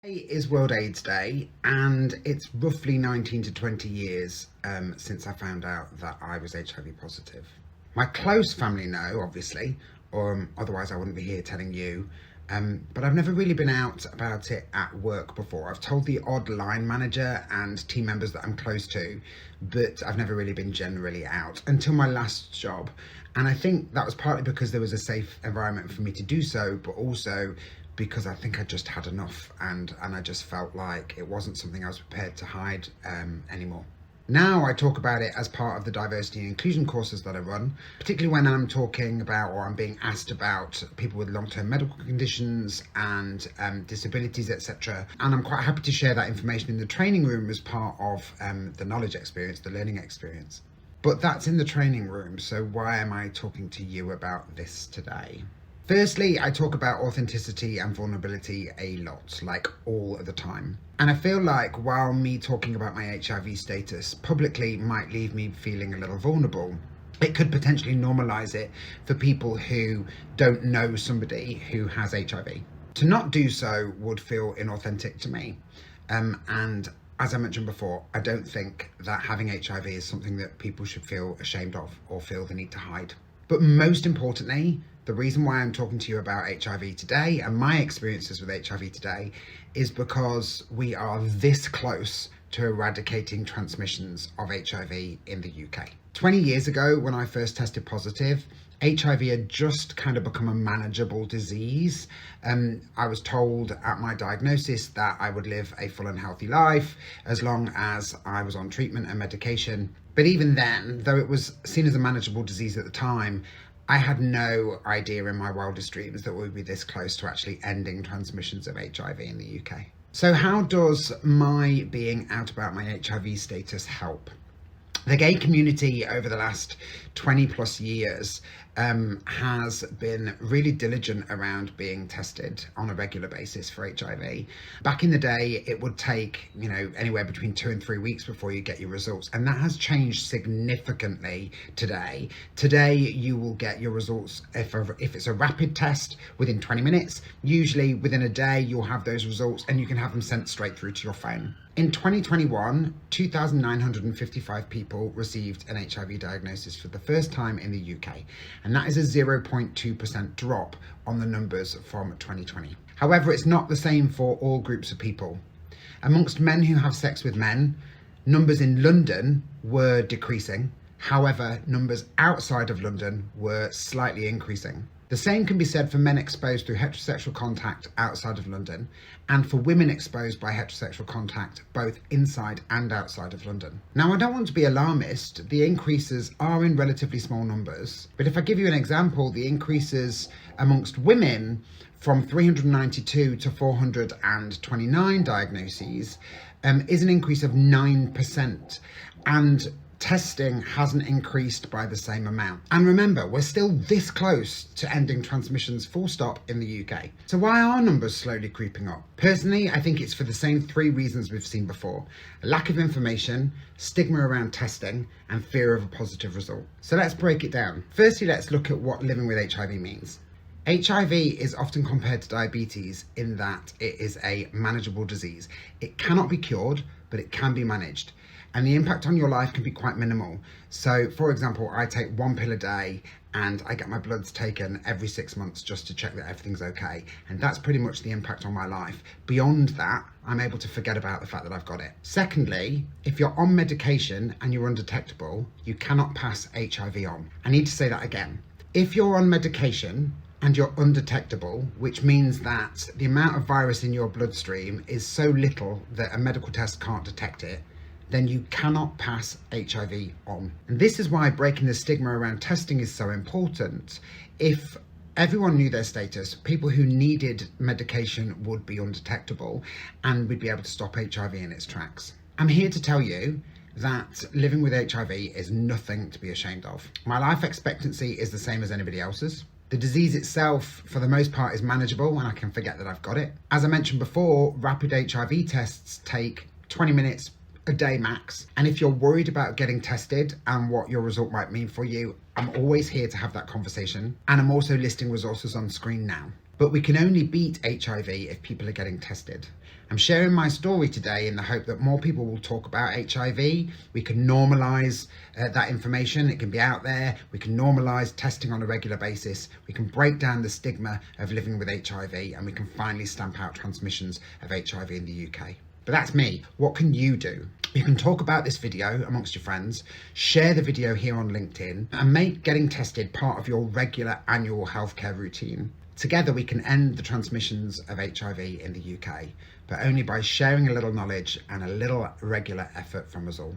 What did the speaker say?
Today is World AIDS Day, and it's roughly 19 to 20 years since I found out that I was HIV positive. My close family know, obviously, or otherwise I wouldn't be here telling you, but I've never really been out about it at work before. I've told the odd line manager and team members that I'm close to, but I've never really been generally out until my last job. And I think that was partly because there was a safe environment for me to do so, but also because I think I just had enough and I just felt like it wasn't something I was prepared to hide anymore. Now I talk about it as part of the diversity and inclusion courses that I run, particularly when I'm talking about or I'm being asked about people with long-term medical conditions and disabilities, etc. And I'm quite happy to share that information in the training room as part of the knowledge experience, the learning experience. But that's in the training room, so why am I talking to you about this today? Firstly, I talk about authenticity and vulnerability a lot, like all of the time. And I feel like while me talking about my HIV status publicly might leave me feeling a little vulnerable, it could potentially normalise it for people who don't know somebody who has HIV. To not do so would feel inauthentic to me. And as I mentioned before, I don't think that having HIV is something that people should feel ashamed of or feel the need to hide. But most importantly, the reason why I'm talking to you about HIV today and my experiences with HIV today is because we are this close to eradicating transmissions of HIV in the UK. 20 years ago, when I first tested positive, HIV had just kind of become a manageable disease. I was told at my diagnosis that I would live a full and healthy life as long as I was on treatment and medication. But even then, though it was seen as a manageable disease at the time, I had no idea in my wildest dreams that we would be this close to actually ending transmissions of HIV in the UK. So how does my being out about my HIV status help? The gay community over the last 20 plus years has been really diligent around being tested on a regular basis for HIV. Back in the day, it would take, anywhere between 2 and 3 weeks before you get your results. And that has changed significantly today. Today, you will get your results, if it's a rapid test, within 20 minutes. Usually within a day, you'll have those results and you can have them sent straight through to your phone. In 2021, 2,955 people received an HIV diagnosis for the first time in the UK, and that is a 0.2% drop on the numbers from 2020. However, it's not the same for all groups of people. Amongst men who have sex with men, numbers in London were decreasing. However, numbers outside of London were slightly increasing. The same can be said for men exposed through heterosexual contact outside of London and for women exposed by heterosexual contact both inside and outside of London. Now, I don't want to be alarmist. The increases are in relatively small numbers, but if I give you an example, the increases amongst women from 392 to 429 diagnoses is an increase of 9%, and testing hasn't increased by the same amount. And remember, we're still this close to ending transmissions full stop in the UK. So why are numbers slowly creeping up? Personally, I think it's for the same 3 reasons we've seen before: a lack of information, stigma around testing, and fear of a positive result. So let's break it down. Firstly, let's look at what living with HIV means. HIV is often compared to diabetes in that it is a manageable disease. It cannot be cured, but it can be managed. And the impact on your life can be quite minimal. So, for example, I take 1 pill a day and I get my bloods taken every 6 months just to check that everything's okay. And that's pretty much the impact on my life. Beyond that, I'm able to forget about the fact that I've got it. Secondly, if you're on medication and you're undetectable, you cannot pass HIV on. I need to say that again. If you're on medication and you're undetectable, which means that the amount of virus in your bloodstream is so little that a medical test can't detect it, then you cannot pass HIV on. And this is why breaking the stigma around testing is so important. If everyone knew their status, people who needed medication would be undetectable and we'd be able to stop HIV in its tracks. I'm here to tell you that living with HIV is nothing to be ashamed of. My life expectancy is the same as anybody else's. The disease itself, for the most part, is manageable and I can forget that I've got it. As I mentioned before, rapid HIV tests take 20 minutes a day max. And if you're worried about getting tested and what your result might mean for you, I'm always here to have that conversation. And I'm also listing resources on screen now. But we can only beat HIV if people are getting tested. I'm sharing my story today in the hope that more people will talk about HIV. We can normalise that information. It can be out there. We can normalise testing on a regular basis. We can break down the stigma of living with HIV, and we can finally stamp out transmissions of HIV in the UK. But that's me. What can you do? You can talk about this video amongst your friends, share the video here on LinkedIn, and make getting tested part of your regular annual healthcare routine. Together we can end the transmissions of HIV in the UK, but only by sharing a little knowledge and a little regular effort from us all.